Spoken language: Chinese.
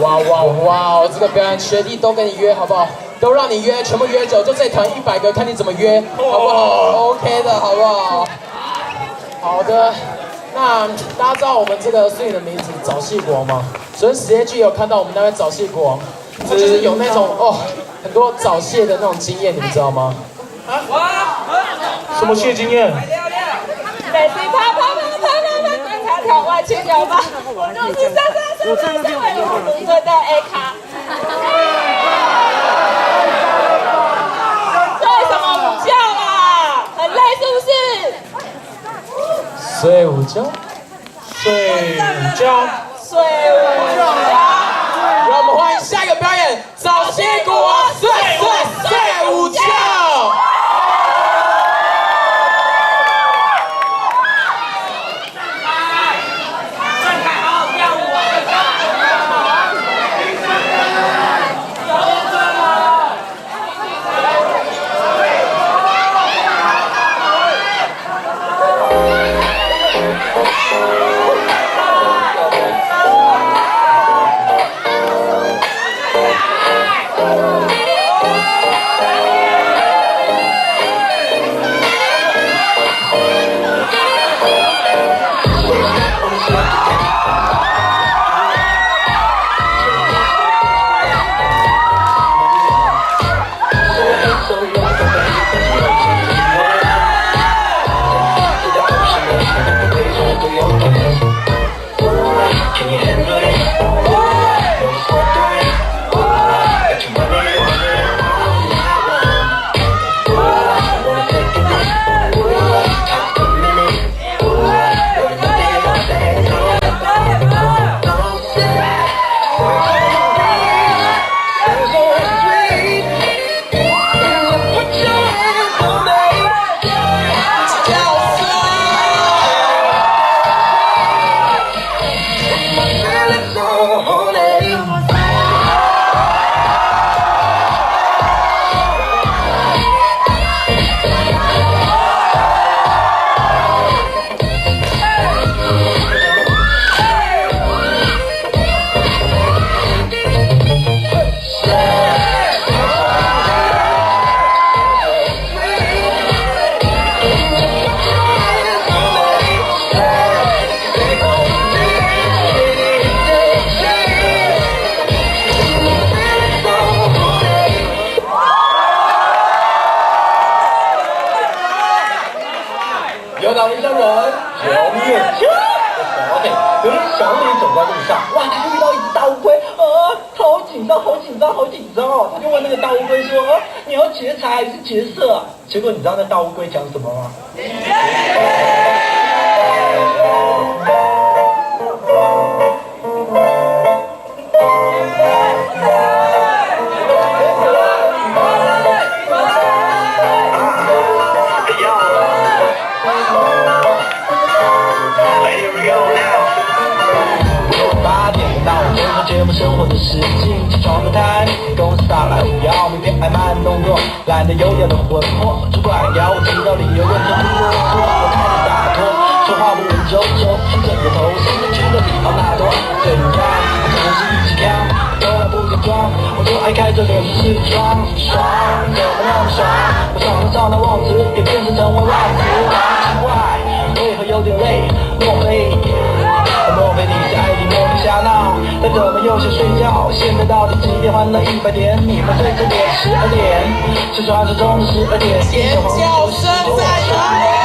哇哇哇！这个表演学弟都跟你约好不好？都让你约，全部约走，就这团100个，看你怎么约，好不好 ？OK 的，好不好？好的。那大家知道我们这个摄影的名字早戏国王吗？昨天实验剧有看到我们那位早戏国王，他就是有那种很多早泄的那种经验，你们知道吗？什么泄经验？每次啪啪啪啪啪啪，他跳外切角吧，我就是上为我独尊的 A 咖。睡什么午觉啦？很累是不是？睡午觉，睡午觉，睡午觉。让我们欢迎下一个表演，早戏国王睡午觉。有哪一家人？永远笑。OK， 有一天小李走在路上，哇，他就遇到一只大乌龟，他好紧张，好紧张，好紧张哦。他就问那个大乌龟说，你要劫财还是劫色啊？结果你知道那大乌龟讲什么吗？节目生活的事情，起床的台，公司打来不要，每天爱慢动作，懒得优雅的魂魄，主管要我知道理由，问题不啰嗦，我开始洒脱，说话不文绉绉，伸着个头，现在觉得里奥纳多怎样？可能是一起跳，从来不敢装，我就爱开着脸试装，爽，怎么那么爽？我爽得上那忘词，也变成为忘词，奇怪，为何有点累？莫非你是爱听莫名瞎闹？但怎么又想睡觉？现在到底几点？换了100点，你们对着点12点，是传说中的12点，尖叫声在哪里？